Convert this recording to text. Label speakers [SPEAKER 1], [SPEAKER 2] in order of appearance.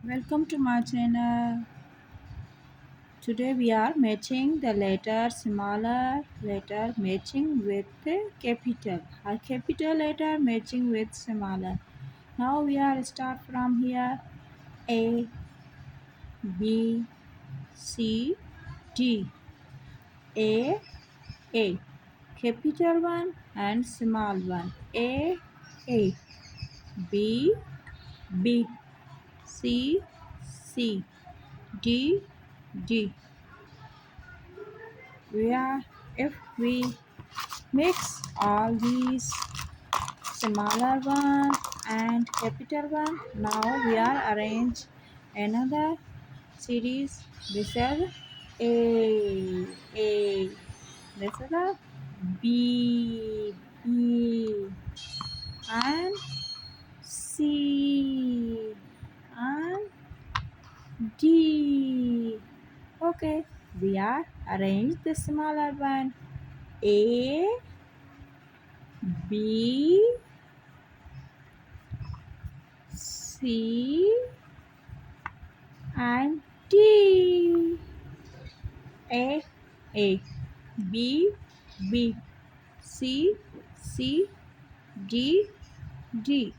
[SPEAKER 1] Welcome to my channel. Today we are matching the letter smaller letter matching with capital. A capital letter matching with smaller. Now we are start from here. A, B, C, D. A, A. Capital one and small one. A, B, B, C, C, D, D. We are if we mix all these smaller one and capital one. Now we are arrange another series. This is A. This is a B and C and D. Okay, we are arrange the smaller one. A, B, C and D. A, A, B, B, C, C, D, D.